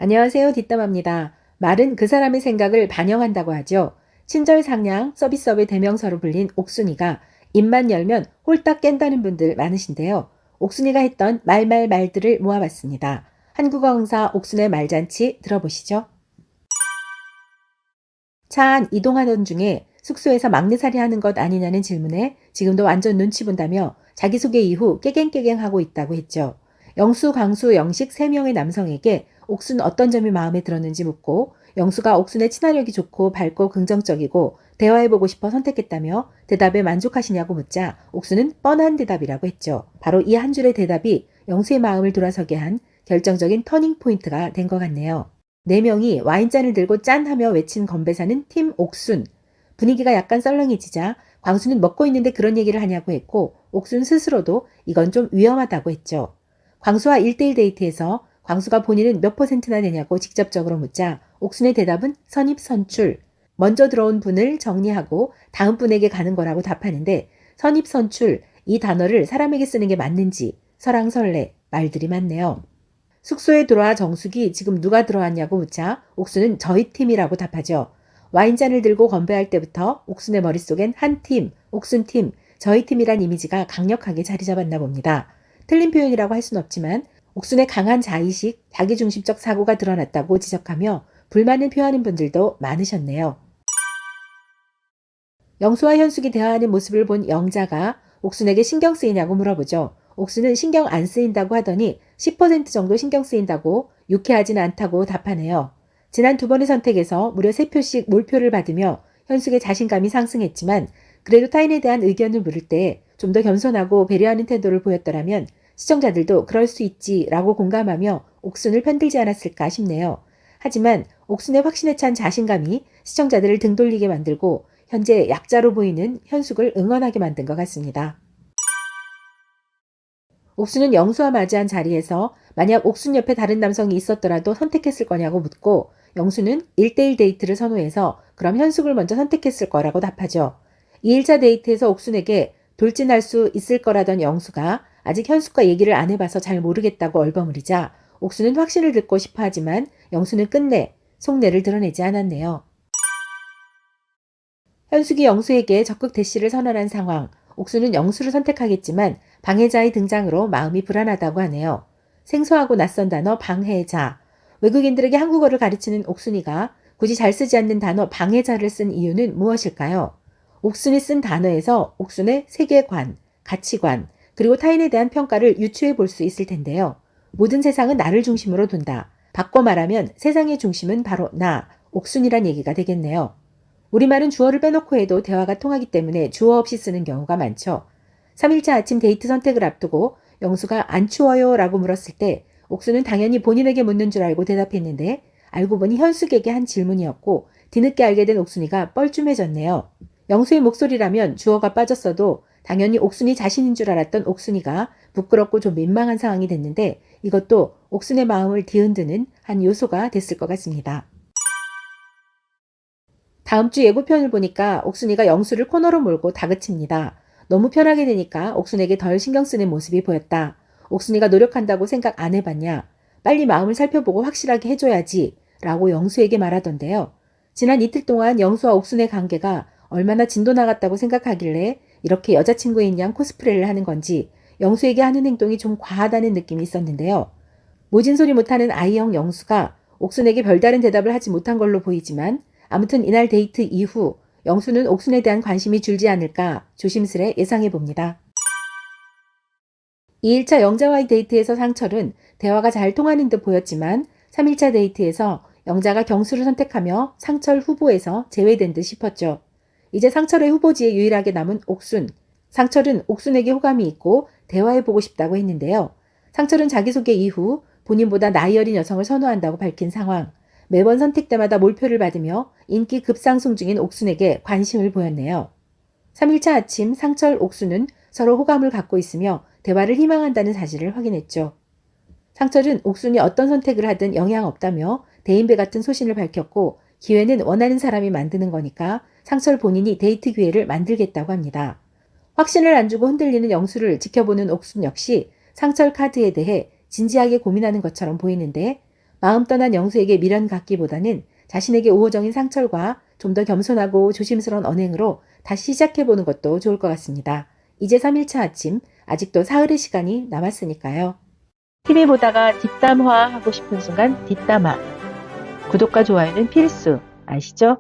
안녕하세요. 뒷담화입니다. 말은 그 사람의 생각을 반영한다고 하죠. 친절상냥, 서비스업의 대명사로 불린 옥순이가 입만 열면 홀딱 깬다는 분들 많으신데요. 옥순이가 했던 말들을 모아봤습니다. 한국어 강사 옥순의 말잔치 들어보시죠. 차 안 이동하던 중에 숙소에서 막내살이 하는 것 아니냐는 질문에 지금도 완전 눈치 본다며 자기소개 이후 깨갱깨갱하고 있다고 했죠. 영수, 강수, 영식 3명의 남성에게 옥순 어떤 점이 마음에 들었는지 묻고 영수가 옥순의 친화력이 좋고 밝고 긍정적이고 대화해보고 싶어 선택했다며 대답에 만족하시냐고 묻자 옥순은 뻔한 대답이라고 했죠. 바로 이 한 줄의 대답이 영수의 마음을 돌아서게 한 결정적인 터닝 포인트가 된 것 같네요. 4명이 와인잔을 들고 짠 하며 외친 건배사는 팀 옥순. 분위기가 약간 썰렁해지자 광수는 먹고 있는데 그런 얘기를 하냐고 했고 옥순 스스로도 이건 좀 위험하다고 했죠. 광수와 1대1 데이트에서 광수가 본인은 몇 퍼센트나 되냐고 직접적으로 묻자 옥순의 대답은 선입선출. 먼저 들어온 분을 정리하고 다음 분에게 가는 거라고 답하는데 선입선출 이 단어를 사람에게 쓰는 게 맞는지 설왕설래 말들이 많네요. 숙소에 들어와 정숙이 지금 누가 들어왔냐고 묻자 옥순은 저희 팀이라고 답하죠. 와인잔을 들고 건배할 때부터 옥순의 머릿속엔 한 팀, 옥순팀, 저희 팀이란 이미지가 강력하게 자리 잡았나 봅니다. 틀린 표현이라고 할 순 없지만 옥순의 강한 자의식, 자기중심적 사고가 드러났다고 지적하며 불만을 표하는 분들도 많으셨네요. 영수와 현숙이 대화하는 모습을 본 영자가 옥순에게 신경 쓰이냐고 물어보죠. 옥순은 신경 안 쓰인다고 하더니 10% 정도 신경 쓰인다고 유쾌하진 않다고 답하네요. 지난 2번의 선택에서 무려 3표씩 몰표를 받으며 현숙의 자신감이 상승했지만 그래도 타인에 대한 의견을 물을 때 좀 더 겸손하고 배려하는 태도를 보였더라면 시청자들도 그럴 수 있지라고 공감하며 옥순을 편들지 않았을까 싶네요. 하지만 옥순의 확신에 찬 자신감이 시청자들을 등 돌리게 만들고 현재 약자로 보이는 현숙을 응원하게 만든 것 같습니다. 옥순은 영수와 맞이한 자리에서 만약 옥순 옆에 다른 남성이 있었더라도 선택했을 거냐고 묻고 영수는 1대1 데이트를 선호해서 그럼 현숙을 먼저 선택했을 거라고 답하죠. 2일차 데이트에서 옥순에게 돌진할 수 있을 거라던 영수가 아직 현숙과 얘기를 안 해봐서 잘 모르겠다고 얼버무리자 옥순은 확신을 듣고 싶어 하지만 영수는 끝내 속내를 드러내지 않았네요. 현숙이 영수에게 적극 대시를 선언한 상황. 옥수는 영수를 선택하겠지만 방해자의 등장으로 마음이 불안하다고 하네요. 생소하고 낯선 단어 방해자. 외국인들에게 한국어를 가르치는 옥순이가 굳이 잘 쓰지 않는 단어 방해자를 쓴 이유는 무엇일까요? 옥순이 쓴 단어에서 옥순의 세계관, 가치관, 그리고 타인에 대한 평가를 유추해 볼 수 있을 텐데요. 모든 세상은 나를 중심으로 둔다. 바꿔 말하면 세상의 중심은 바로 나, 옥순이란 얘기가 되겠네요. 우리말은 주어를 빼놓고 해도 대화가 통하기 때문에 주어 없이 쓰는 경우가 많죠. 3일차 아침 데이트 선택을 앞두고 영수가 안 추워요 라고 물었을 때 옥수는 당연히 본인에게 묻는 줄 알고 대답했는데 알고 보니 현숙에게 한 질문이었고 뒤늦게 알게 된 옥순이가 뻘쭘해졌네요. 영수의 목소리라면 주어가 빠졌어도 당연히 옥순이 자신인 줄 알았던 옥순이가 부끄럽고 좀 민망한 상황이 됐는데 이것도 옥순의 마음을 뒤흔드는 한 요소가 됐을 것 같습니다. 다음 주 예고편을 보니까 옥순이가 영수를 코너로 몰고 다그칩니다. 너무 편하게 되니까 옥순에게 덜 신경 쓰는 모습이 보였다. 옥순이가 노력한다고 생각 안 해봤냐? 빨리 마음을 살펴보고 확실하게 해줘야지. 라고 영수에게 말하던데요. 지난 이틀 동안 영수와 옥순의 관계가 얼마나 진도 나갔다고 생각하길래 이렇게 여자친구인 양 코스프레를 하는 건지 영수에게 하는 행동이 좀 과하다는 느낌이 있었는데요. 모진 소리 못하는 아이형 영수가 옥순에게 별다른 대답을 하지 못한 걸로 보이지만 아무튼 이날 데이트 이후 영수는 옥순에 대한 관심이 줄지 않을까 조심스레 예상해 봅니다. 2일차 영자와의 데이트에서 상철은 대화가 잘 통하는 듯 보였지만 3일차 데이트에서 영자가 경수를 선택하며 상철 후보에서 제외된 듯 싶었죠. 이제 상철의 후보지에 유일하게 남은 옥순. 상철은 옥순에게 호감이 있고 대화해보고 싶다고 했는데요. 상철은 자기소개 이후 본인보다 나이 어린 여성을 선호한다고 밝힌 상황. 매번 선택 때마다 몰표를 받으며 인기 급상승 중인 옥순에게 관심을 보였네요. 3일차 아침 상철, 옥순은 서로 호감을 갖고 있으며 대화를 희망한다는 사실을 확인했죠. 상철은 옥순이 어떤 선택을 하든 영향 없다며 대인배 같은 소신을 밝혔고 기회는 원하는 사람이 만드는 거니까 상철 본인이 데이트 기회를 만들겠다고 합니다. 확신을 안 주고 흔들리는 영수를 지켜보는 옥순 역시 상철 카드에 대해 진지하게 고민하는 것처럼 보이는데 마음 떠난 영수에게 미련 갖기보다는 자신에게 우호적인 상철과 좀 더 겸손하고 조심스러운 언행으로 다시 시작해보는 것도 좋을 것 같습니다. 이제 3일차 아침, 아직도 사흘의 시간이 남았으니까요. TV 보다가 뒷담화 하고 싶은 순간 뒷담화. 구독과 좋아요는 필수. 아시죠?